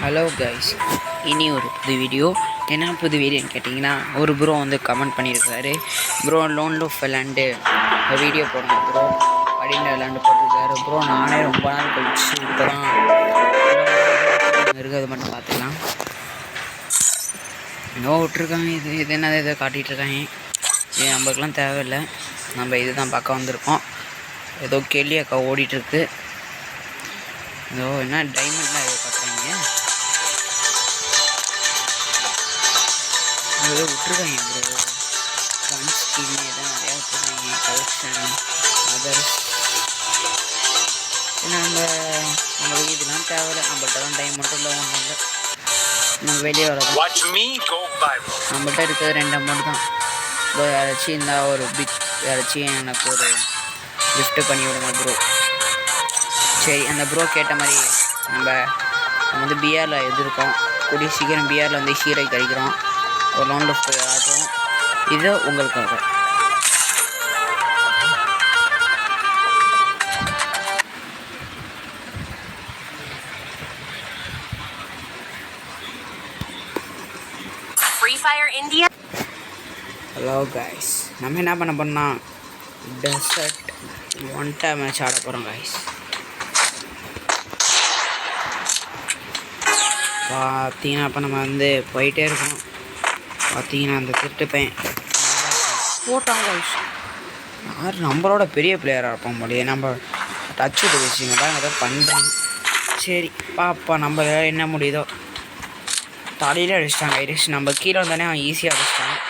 Hello guys, இனி ஒரு புது வீடியோ. என்ன புது வீடியோன்னு கேட்டிங்கன்னா, ஒரு ப்ரோ வந்து கமெண்ட் பண்ணியிருக்காரு. ப்ரோ லோன் லூஃப் விளாண்டு வீடியோ போடுங்க ப்ரோ அப்படின்னு விளாண்டு போட்டிருக்காரு. ப்ரோ நானே ரொம்ப நாள் கழிச்சு இப்போ தான் இருக்கிறது மட்டும் பார்த்துக்கலாம். இன்னும் விட்ருக்காங்க. இது என்னது இதை காட்டிகிட்ருக்காங்க. இது நம்மளுக்குலாம் தேவையில்லை. நம்ம இது தான் பார்க்க வந்திருக்கோம். ஏதோ கேள்வி அக்கா ஓடிட்டுருக்கு. ஏதோ என்ன டைமண்ட்லாம் ஏதோ காட்டுறாங்க. ஏதோ விட்ருக்காங்க ப்ரோ. கன் ஸ்கின் ஏதோ நிறையா விட்ருக்காங்க. Collection others. நம்மளுக்கு இதெல்லாம் தேவையில்லை. நம்மள்கிட்ட தான் டைமண்ட்டும் இல்லை, ஒன்றும் இல்லை. நம்ம வெளியே வரதான் நம்மள்கிட்ட இருக்கிறது 2 அமௌண்ட் தான். ப்ரோ யாராச்சும் இருந்தால் ஒரு யாராச்சும் எனக்கு ஒரு கிஃப்ட்டு பண்ணி விடுங்க ப்ரோ. சரி, அந்த ப்ரோ கேட்ட மாதிரி நம்ம வந்து பிஆரில் எதிர்க்கோம். கூடிய சீக்கிரம் பிஆரில் வந்து ஹீரோ கிடைக்கிறோம். ஒரு லோன் லூஃப் ஆகும். இது உங்களுக்காக. Free Fire India. Hello guys, நம்ம என்ன பண்ண போறோம்னா டெசர்ட் 1 டைம் மேட்ச் ஆட போகிறோம் கைஸ். பார்த்தீங்கன்னா இப்போ நம்ம வந்து போயிட்டே இருக்கோம். பார்த்தீங்கன்னா அந்த திருட்டு பையன் போட்டாங்க கைஸ். யார் நம்மளோட பெரிய பிளேயராக இருப்போம் முடியும். நம்ம டச் விட்டு வச்சுங்க தான் ஏதோ பண்ணுறாங்க. சரி பாப்பா, நம்ம என்ன முடியுதோ. தலையில் அடிச்சிட்டாங்க ஐரிஷ். நம்ம கீழே வந்தானே அவன் ஈஸியாக அடிச்சிட்டான்.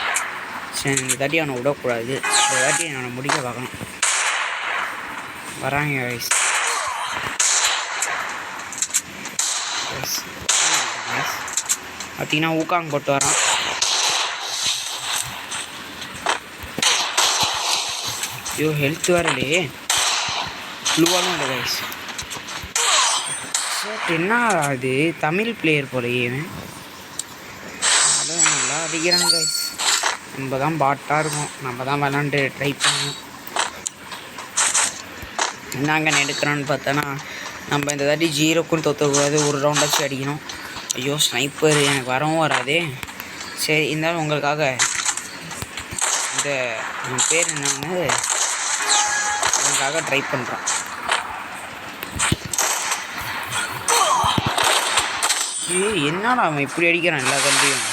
சரி, இந்த தாட்டி அவனை விடக்கூடாது. இந்த தாட்டி அவனை முடிக்க பார்க்கணும். வராங்க கைஸ். பார்த்தீங்கன்னா ஊக்காங்க போட்டு வரான். ஐயோ, ஹெல்த் வரலையே. ப்ளூவாலும் இல்லை கைஸ். என்ன அது தமிழ் பிளேயர் போலையே. அதான் நல்லா அடிக்கிறாங்க கைஸ். நம்ம தான் பாட்டாக இருக்கும். நம்ம தான் விளாண்டு ட்ரை பண்ணணும். என்னங்க எடுக்கிறோன்னு பார்த்தோன்னா, நம்ம இந்த தாட்டி 0க்குன்னு தோற்றக்கூடாது. ஒரு ரவுண்டாச்சும் அடிக்கணும். ஐயோ ஸ்னைப்பர் எனக்கு வரவும் வராதே. சரி, இருந்தாலும் உங்களுக்காக இந்த பேர் என்னன்னு உங்களுக்காக ட்ரை பண்ணுறோம். என்னடா அவன் இப்படி அடிக்கிறான் எல்லா கண்ட்ரியும்.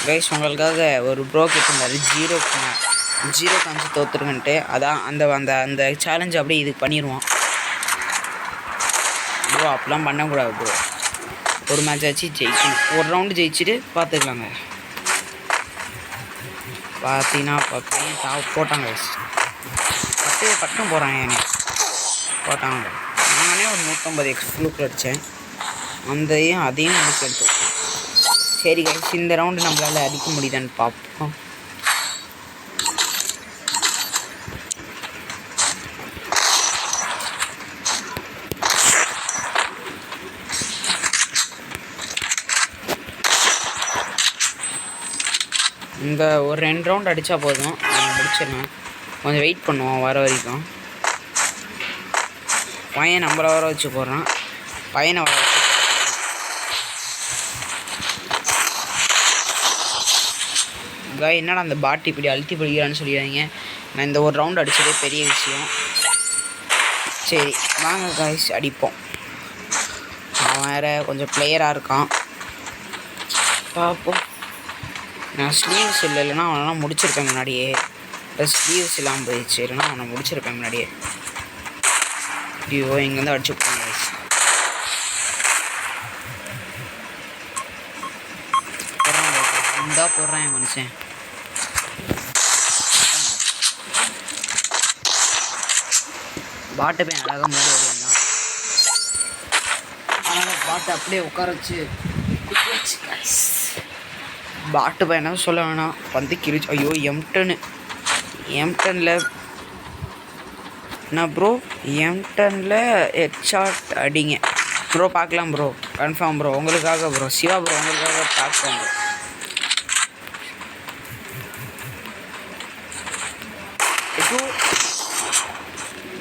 கைஸ், உங்களுக்காக ஒரு ப்ரோ கேட்டிருந்தாரு 0 காமிச்சு தோற்றுருங்கன்ட்டு. அதான் அந்த அந்த அந்த சேலஞ்சு அப்படியே இதுக்கு பண்ணிடுவான் ப்ரோ. அப்படிலாம் பண்ணக்கூடாது ப்ரோ. ஒரு மேட்ச் ஆச்சு ஜெயிக்கணும். ஒரு ரவுண்டு ஜெயிச்சுட்டு பார்த்துக்கலாங்க. பார்த்தீங்கன்னா பையன் போட்டாங்க கைஸ். பட்டம் போகிறாங்க என்னை போட்டாங்க. நானே ஒரு 150 எக்ஸ்ப்ளூக்கில் அடித்தேன். அதையும் முடிச்சு எடுத்து. சரி கைஸ், இந்த ரவுண்டு நம்மளால் அடிக்க முடியுதான்னு பார்ப்போம். இந்த ஒரு 2 ரவுண்ட் அடித்தா போதும், நான் முடிச்சிடலாம். கொஞ்சம் வெயிட் பண்ணுவோம் வர வரைக்கும். பையன் நம்மளை வர வச்சு போடுறான். பையனை வர வச்சு என்னடா அந்த பாட்டு இப்படி அழுத்தி பிடிக்கிறான்னு சொல்லிடுறாங்க. நான் இந்த ஒரு ரவுண்ட் அடித்ததே பெரிய விஷயம். சரி வாங்க காய்ஸ் அடிப்போம். அவன் வேறு கொஞ்சம் பிளேயராக இருக்கான். பார்ப்போம். நான் ஸ்லீவ்ஸ் இல்லைன்னா அவனெல்லாம் முடிச்சிருப்பேன் முன்னாடியே. ஸ்லீவ்ஸ் இல்லாமல் போயிடுச்சு, இல்லைன்னா அவனை முடிச்சிருப்பேன் முன்னாடியே. ஐயோ, இங்கேருந்து அடிச்சு விட்டாங்க காய்ஸ். போடுறான் என் மனுஷன். பாட்டை போய் அழகாக மூடி வருவான். அதனால் பாட்டை அப்படியே உட்கார வச்சு பாட்டு போய் என்ன சொல்ல வேணாம். வந்து கிழிச்சு. ஐயோ எம்டனில் என்ன ப்ரோ, எம்டனில் ஹெட்ஷாட் அடிங்க ப்ரோ. பார்க்கலாம் ப்ரோ, கன்ஃபார்ம் ப்ரோ. உங்களுக்காக ப்ரோ, சிவா ப்ரோ உங்களுக்காக பார்க்குறோம்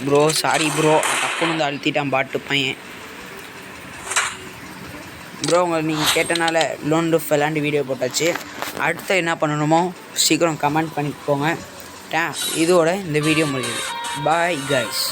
ப்ரோ. சாரி ப்ரோ, டப்புன்னு வந்து அழுத்திட்டான் பாட்டு பையன். ப்ரோ உங்களை நீங்கள் கேட்டனால லோன் ரூஃப் விளாண்டு வீடியோ போட்டாச்சு. அடுத்து என்ன பண்ணணுமோ சீக்கிரம் கமெண்ட் பண்ணிக்கோங்க. இதோட இந்த வீடியோ முடியுது. Bye guys.